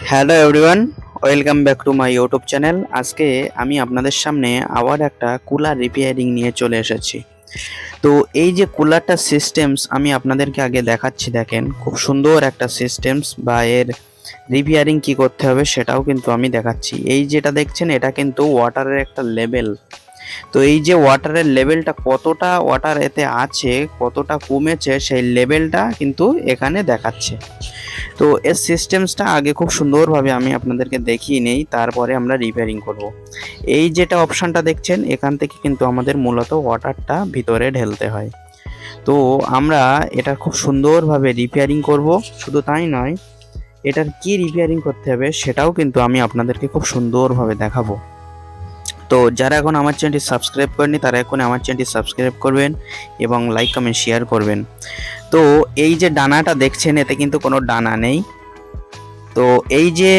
Hello everyone, welcome back to my YouTube channel. আজকে আমি আপনাদের সামনে আবার একটা কুলার রিপেয়ারিং নিয়ে চলে এসেছি। তো এই যে কুলারটা সিস্টেমস আমি আপনাদেরকে আগে দেখাচ্ছি, দেখেন খুব সুন্দর একটা সিস্টেমস বা এর রিপেয়ারিং কি করতে হবে সেটাও কিন্তু আমি দেখাচ্ছি। এই যেটা দেখছেন এটা কিন্তু ওয়াটারের একটা লেভেল। তো এই যে ওয়াটারের লেভেলটা কতটা ওয়াটার এতে আছে, কতটা কমেছে সেই লেভেলটা কিন্তু এখানে দেখাচ্ছে। তো এর সিস্টেমসটা আগে খুব সুন্দরভাবে আমি আপনাদেরকে দেখিয়ে নেই, তারপরে আমরা রিপেয়ারিং করব। এই যেটা অপশানটা দেখছেন এখান থেকে কিন্তু আমাদের মূলত ওয়াটারটা ভিতরে ঢেলতে হয়। তো আমরা এটা খুব সুন্দরভাবে রিপেয়ারিং করব। শুধু তাই নয়, এটার কি রিপেয়ারিং করতে হবে সেটাও কিন্তু আমি আপনাদেরকে খুব সুন্দরভাবে দেখাবো। তো যারা এখন আমার চ্যানেলটি সাবস্ক্রাইব করেনি তারা এখন আমার চ্যানেলটি সাবস্ক্রাইব করবেন এবং লাইক কমেন্ট শেয়ার করবেন। তো এই যে ডানাটা দেখছেন এতে কিন্তু কোনো ডানা নেই। তো এই যে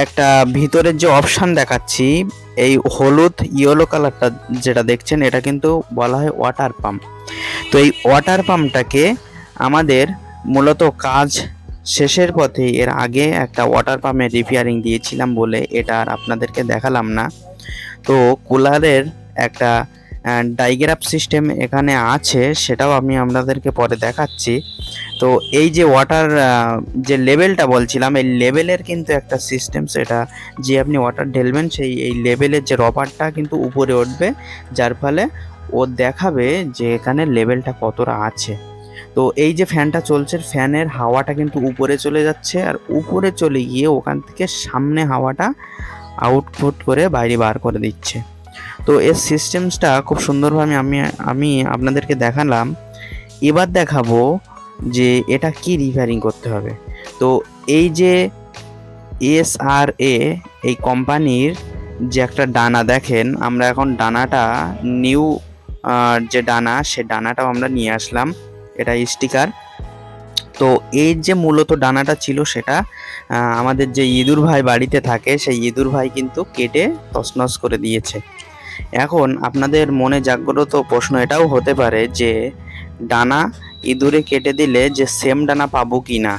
একটা ভিতরের যে অপশান দেখাচ্ছি, এই হলুদ ইয়েলো কালারটা যেটা দেখছেন এটা কিন্তু বলা হয় ওয়াটার পাম্প। তো এই ওয়াটার পাম্পটাকে আমাদের মূলত কাজ শেষের পথে, এর আগে একটা ওয়াটার পাম্পের রিপেয়ারিং দিয়েছিলাম বলে এটা আর আপনাদেরকে দেখালাম না। তো কুলারের একটা ডাইগ্রাফ সিস্টেম এখানে আছে, সেটাও আমি আপনাদেরকে পরে দেখাচ্ছি। তো এই যে ওয়াটার যে লেভেলটা বলছিলাম, এই লেভেলের কিন্তু একটা সিস্টেম, সেটা যে আপনি ওয়াটার ঢেলবেন সেই এই লেভেলের যে রবারটা কিন্তু উপরে উঠবে, যার ফলে ও দেখাবে যে এখানে লেভেলটা কতটা আছে। তো এই যে ফ্যানটা চলছে, ফ্যানের হাওয়াটা কিন্তু উপরে চলে যাচ্ছে, আর উপরে চলে গিয়ে ওখান থেকে সামনে হাওয়াটা আউটপুট করে বাইরে বার করে দিচ্ছে। তো এর সিস্টেমসটা খুব সুন্দরভাবে আমি আপনাদেরকে দেখালাম। এবার দেখাবো যে এটা কি রিপেয়ারিং করতে হবে। তো এই যে এসআরএ এই কোম্পানির যে একটা ডানা দেখেন, আমরা এখন ডানাটা নিউ যে ডানা সে ডানাটাও আমরা নিয়ে আসলাম, এটা স্টিকার। তো এই যে মূলত ডানাটা ছিল সেটা আমাদের যে ইঁদুর ভাই বাড়িতে থাকে সেই ইঁদুর ভাই কিন্তু কেটে তছনছ করে দিয়েছে। এখন আপনাদের মনে জাগ্রত প্রশ্ন এটাও হতে পারে যে ডানা ইঁদুরে কেটে দিলে যে সেম ডানা পাবো কি না।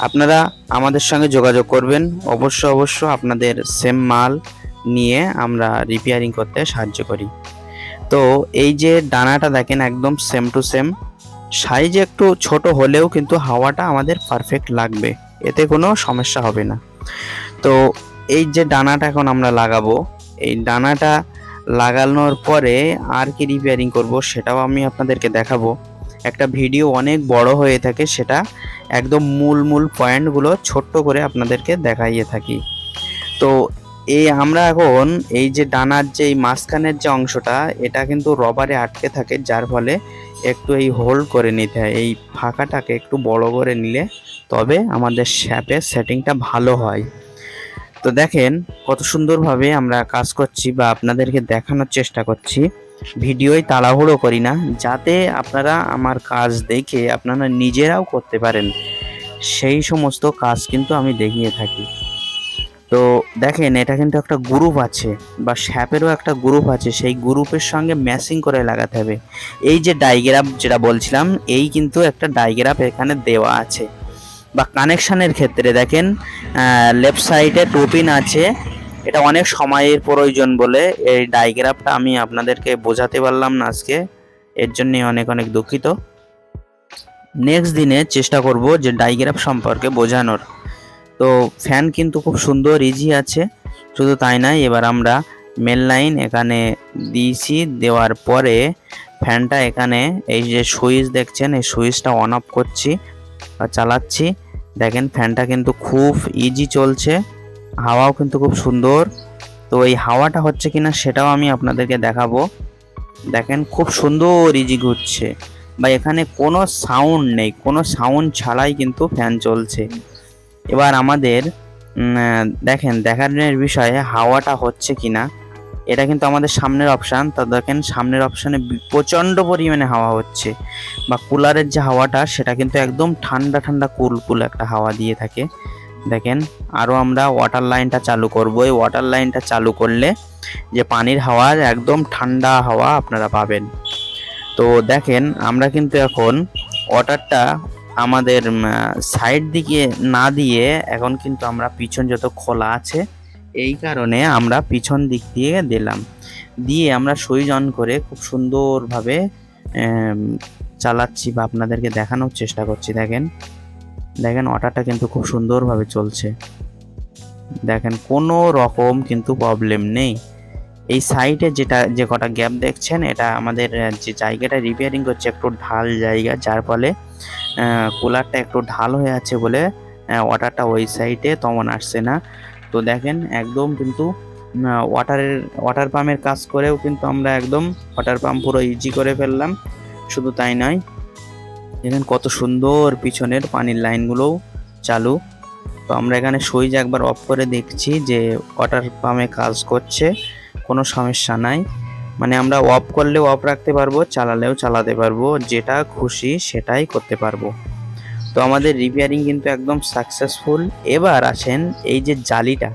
আপনারা আমাদের সঙ্গে যোগাযোগ করবেন, অবশ্য আপনাদের সেম মাল নিয়ে আমরা রিপেয়ারিং করতে সাহায্য করি। তো এই যে ডানাটা দেখেন একদম সেম টু সেম, সাইজে একটু ছোট হলেও কিন্তু হাওয়াটা আমাদের পারফেক্ট লাগবে, এতে কোনো সমস্যা হবে না। তো এই যে ডানাটা এখন আমরা লাগাবো, এই ডানাটা লাগানোর পরে আর কি রিপেয়ারিং করব সেটাও আমি আপনাদেরকে দেখাবো। একটা ভিডিও অনেক বড় হয়ে থাকে, সেটা একদম মূল পয়েন্টগুলো ছোট্ট করে আপনাদেরকে দেখাইয়ে থাকি। তো এই আমরা এখন এই যে ডানার যে এই মাঝখানের যে অংশটা, এটা কিন্তু রবারে আটকে থাকে, যার ফলে একটু এই হোল্ড করে নিতে হয়, এই ফাঁকাটাকে একটু বড় করে নিলে তবে আমাদের শ্যাপের সেটিংটা ভালো হয়। তো দেখেন কত সুন্দরভাবে আমরা কাজ করছি বা আপনাদেরকে দেখানোর চেষ্টা করছি। ভিডিওয় তাড়াহুড়ো করি না, যাতে আপনারা আমার কাজ দেখে আপনারা নিজেরাও করতে পারেন, সেই সমস্ত কাজ কিন্তু আমি দেখিয়ে থাকি। তো দেখেন এটা কিন্তু একটা গ্রুপ আছে বা শ্যাপেরও একটা গ্রুপ আছে, সেই গ্রুপের সঙ্গে ম্যাচিং করে লাগাতে হবে। এই যে ডাইগ্রাফ যেটা বলছিলাম, এই কিন্তু একটা ডাইগ্রাফ এখানে দেওয়া আছে। বা কানেকশানের ক্ষেত্রে দেখেন লেফট সাইডে 2 পিন আছে, এটা অনেক সময়ের প্রয়োজন বলে এই ডাইগ্রাফটা আমি আপনাদেরকে বোঝাতে পারলাম না আজকে, এর জন্য অনেক দুঃখিত। নেক্সট দিনে চেষ্টা করব যে ডাইগ্রাফ সম্পর্কে বোঝানোর। তো ফ্যান কিন্তু খুব সুন্দর ইজি আছে। শুধু তাই নয়, এবার আমরা মেন লাইন এখানে দিয়েছি, দেওয়ার পরে ফ্যানটা এখানে এই যে সুইচ দেখছেন এই সুইচটা অন অফ করছি বা চালাচ্ছি। দেখেন ফ্যানটা কিন্তু খুব ইজি চলছে, হাওয়াও কিন্তু খুব সুন্দর। তো এই হাওয়াটা হচ্ছে কিনা সেটাও আমি আপনাদেরকে দেখাবো। দেখেন খুব সুন্দর ইজি ঘুরছে, বা এখানে কোনো সাউন্ড নেই, কোনো সাউন্ড ছাড়াই কিন্তু ফ্যান চলছে। এবার আমাদের দেখেন দেখার বিষয়ে হাওয়াটা হচ্ছে কিনা, এটা কিন্তু আমাদের সামনের অপশান। তা দেখেন সামনের অপশানে প্রচণ্ড পরিমাণে হাওয়া হচ্ছে, বা কুলারের যে হাওয়াটা সেটা কিন্তু একদম ঠান্ডা কুল একটা হাওয়া দিয়ে থাকে। দেখেন আরও আমরা ওয়াটার লাইনটা চালু করব, এই ওয়াটার লাইনটা চালু করলে যে পানির হাওয়ার একদম ঠান্ডা হাওয়া আপনারা পাবেন। তো দেখেন আমরা কিন্তু এখন ওয়াটারটা আমাদের সাইড দিকে না দিয়ে এখন কিন্তু আমরা পিছন যত খোলা আছে এই কারণে আমরা পিছন দিক দিয়ে দিলাম, দিয়ে আমরা সুইচ অন করে খুব সুন্দরভাবে চালাচ্ছি বা আপনাদেরকে দেখানোর চেষ্টা করছি। দেখেন দেখেন ওয়াটারটা কিন্তু খুব সুন্দরভাবে চলছে, দেখেন কোনো রকম কিন্তু প্রবলেম নেই। এই সাইডে যে কটা গ্যাপ দেখছেন এটা আমাদের যে জায়গাটা রিপেয়ারিং করছে একটু ঢাল জায়গা, যার ফলে কুলারটা একটু ঢাল হয়ে আছে বলে ওয়াটারটা ওই সাইডে তেমন আসছে না। তো দেখেন একদম কিন্তু ওয়াটার পাম্পের কাজ করেও কিন্তু আমরা একদম ওয়াটার পাম্প পুরো ইজি করে ফেললাম। শুধু তাই নয়, দেখেন কত সুন্দর পিছনের পানির লাইনগুলোও চালু। তো আমরা এখানে সুইচ একবার অফ করে দেখছি যে ওয়াটার পাম্পে কাজ করছে, কোনো সমস্যা নাই। মানে আমরা অফ করলেও অফ রাখতে পারবো, চালালেও চালাতে পারবো, যেটা খুশি সেটাই করতে পারবো। তো আমাদের রিপেয়ারিং কিন্তু একদম সাকসেসফুল। এবার আসেন এই যে জালিটা,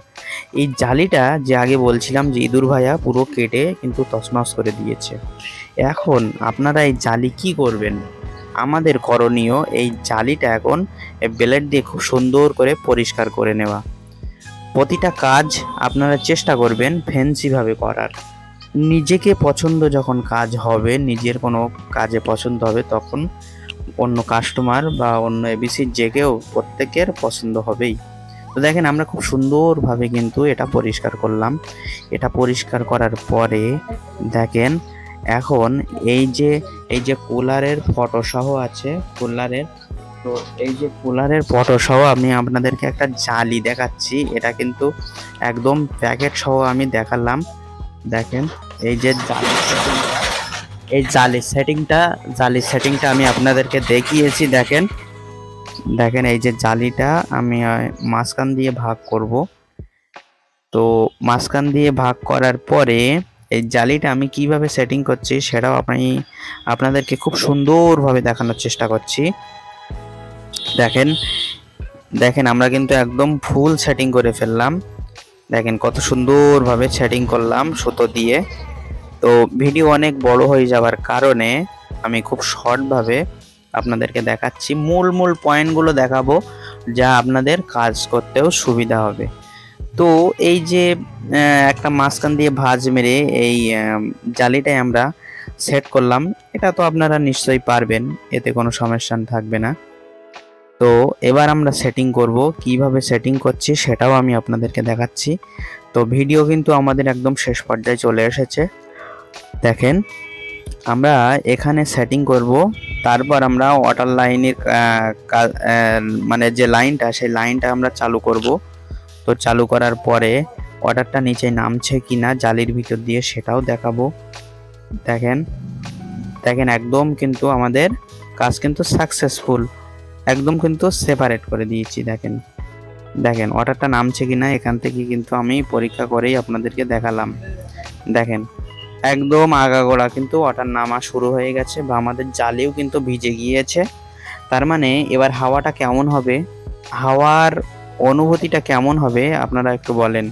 এই জালিটা যে আগে বলছিলাম যে ইঁদুর ভাইয়া পুরো কেটে কিন্তু তছনছ করে দিয়েছে। এখন আপনারা এই জালি কি করবেন? আমাদের করণীয় এই জালিটা এখন ব্লেড দিয়ে খুব সুন্দর করে পরিষ্কার করে নেওয়া। প্রতিটা কাজ আপনারা চেষ্টা করবেন ফ্যান্সিভাবে করার। নিজেকে পছন্দ যখন কাজ হবে, নিজের কোনো কাজে পছন্দ হবে, তখন অন্য কাস্টমার বা অন্য এবিসির যে কেউ প্রত্যেকের পছন্দ হবেই। তো দেখেন আমরা খুব সুন্দরভাবে কিন্তু এটা পরিষ্কার করলাম। এটা পরিষ্কার করার পরে দেখেন এখন এই যে কুলারের ফটো সহ আছে কুলারের, তো এই যে কুলারের ফটো সহ আমি আপনাদেরকে একটা জালি দেখাচ্ছি। এটা কিন্তু একদম প্যাকেট সহ আমি দেখালাম। দেখেন এই যে জালির সেটিংটা আমি আপনাদেরকে দেখিয়েছি। দেখেন দেখেন এই যে জালিটা আমি মাঝখান দিয়ে ভাগ করব। তো মাঝখান দিয়ে ভাগ করার পরে এই জালিটা আমি কিভাবে সেটিং করছি সেটাও আপনাদেরকে খুব সুন্দরভাবে দেখানোর চেষ্টা করছি। দেখেন দেখেন আমরা কিন্তু একদম ফুল সেটিং করে ফেললাম। দেখেন কত সুন্দরভাবে সেটিং করলাম সুতো দিয়ে। তো ভিডিও অনেক বড় হয়ে যাওয়ার কারণে আমি খুব শর্টভাবে আপনাদেরকে দেখাচ্ছি, মূল পয়েন্টগুলো দেখাবো যা আপনাদের কাজ করতেও সুবিধা হবে। তো এই যে একটা মাঝখান দিয়ে ভাঁজ মেরে এই জালিটাই আমরা সেট করলাম, এটা তো আপনারা নিশ্চয়ই পারবেন, এতে কোনো সমস্যা থাকবে না। তো এবার আমরা সেটিং করব, কিভাবে সেটিং করছি সেটাও আমি আপনাদেরকে দেখাচ্ছি। তো ভিডিও কিন্তু আমাদের একদম শেষ পর্যায়ে চলে এসেছে। দেখেন আমরা এখানে সেটিং করব, তারপর আমরা ওয়াটার লাইনের মানে যে লাইনটা সেই লাইনটা আমরা চালু করব। তো চালু করার পরে ওয়াটারটা নিচে নামছে কিনা জালির ভিতর দিয়ে সেটাও দেখাবো। দেখেন দেখেন একদম কিন্তু আমাদের কাজ কিন্তু সাকসেসফুল, একদম কিন্তু সেপারেট করে দিয়েছি। দেখেন দেখেন ওয়াটারটা নামছে কিনা এখান থেকে কিন্তু আমি পরীক্ষা করেই আপনাদেরকে দেখালাম। দেখেন একদম আগাগোড়া কিন্তু ওয়াটার নামা শুরু হয়ে গেছে বা আমাদের জালিও কিন্তু ভিজে গিয়েছে। তার মানে এবার হাওয়াটা কেমন হবে, হাওয়ার অনুভূতিটা কেমন হবে আপনারা একটু বলেন।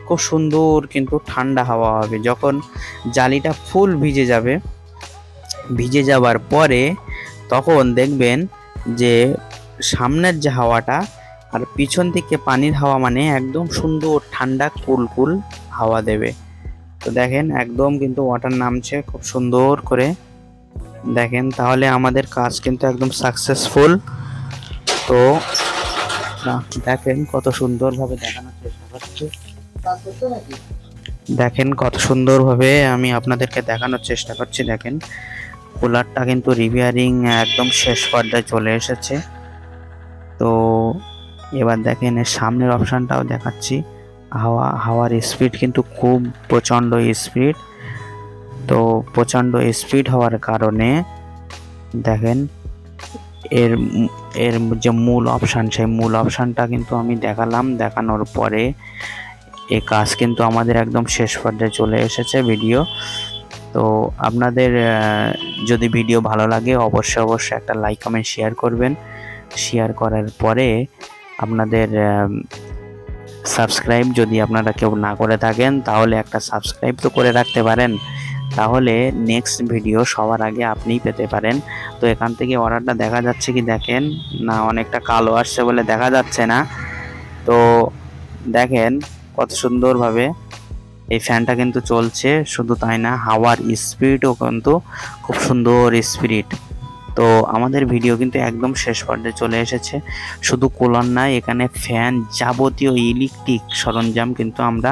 খুব সুন্দর কিন্তু ঠান্ডা হাওয়া হবে যখন জালিটা ফুল ভিজে যাবে। ভিজে যাওয়ার পরে তখন দেখবেন যে সামনের যে হাওয়াটা আর পিছন থেকে পানির হাওয়া, মানে একদম সুন্দর ঠান্ডা কুল হাওয়া দেবে। তো দেখেন একদম কিন্তু ওয়াটার নামছে খুব সুন্দর করে। দেখেন তাহলে আমাদের কাজ কিন্তু একদম সাকসেসফুল। তো দেখেন কত সুন্দরভাবে দেখানোর চেষ্টা করছি। দেখেন কত সুন্দরভাবে আমি আপনাদেরকে দেখানোর চেষ্টা করছি। দেখেন কুলারটা কিন্তু রিপেয়ারিং একদম শেষ পর্যায়ে চলে এসেছে। তো এবার দেখেন এর সামনের অপশানটাও দেখাচ্ছি। হাওয়ার স্পিড কিন্তু খুব প্রচণ্ড স্পিড। তো প্রচণ্ড স্পিড হওয়ার কারণে দেখেন এর যে মূল অপশান সেই মূল অপশানটা কিন্তু আমি দেখালাম। দেখানোর পরে এই কাজ কিন্তু আমাদের একদম শেষ পর্যায়ে চলে এসেছে ভিডিও। তো আপনাদের যদি ভিডিও ভালো লাগে অবশ্যই একটা লাইক কমেন্ট শেয়ার করবেন। শেয়ার করার পরে আপনাদের সাবস্ক্রাইব যদি আপনারা কেউ না করে থাকেন তাহলে একটা সাবস্ক্রাইব তো করে রাখতে পারেন, তাহলে নেক্সট ভিডিও সবার আগে আপনিই পেতে পারেন। তো এখান থেকে অর্ডারটা দেখা যাচ্ছে কি দেখেন, না অনেকটা কালো আসছে বলে দেখা যাচ্ছে না। তো দেখেন কত সুন্দরভাবে এই ফ্যানটা কিন্তু চলছে। শুধু তাই না, হাওয়ার স্পিডও কিন্তু খুব সুন্দর স্পিড। তো আমাদের ভিডিও কিন্তু একদম শেষ পর্যায়ে চলে এসেছে। শুধু কুলার নয়, এখানে ফ্যান যাবতীয় ইলেকট্রিক সরঞ্জাম কিন্তু আমরা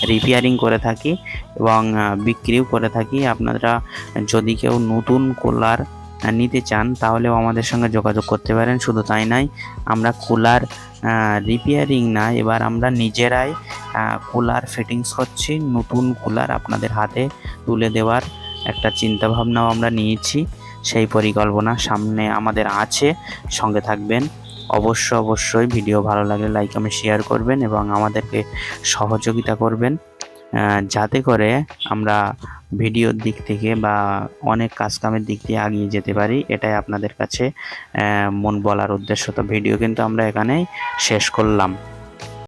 রিপেয়ারিং করে থাকি এবং বিক্রিও করে থাকি। আপনারা যদি কেউ নতুন কুলার নিতে চান তাহলেও আমাদের সঙ্গে যোগাযোগ করতে পারেন। শুধু তাই নয়, আমরা কুলার রিপেয়ারিং না, এবার আমরা নিজেরাই কুলার ফিটিংস করছি। নতুন কুলার আপনাদের হাতে তুলে দেওয়ার একটা চিন্তাভাবনাও আমরা নিয়েছি। সেই পরিকল্পনা সামনে আমাদের আছে, সঙ্গে থাকবেন। অবশ্যই ভিডিও ভালো লাগলে লাইক কমেন্ট শেয়ার করবেন এবং আমাদেরকে সহযোগিতা করবেন, যাতে করে আমরা ভিডিওর দিক থেকে বা অনেক কাজকামের দিক দিয়ে এগিয়ে যেতে পারি। এটাই আপনাদের কাছে মন বলার উদ্দেশ্য। তো ভিডিও কিন্তু আমরা এখানেই শেষ করলাম।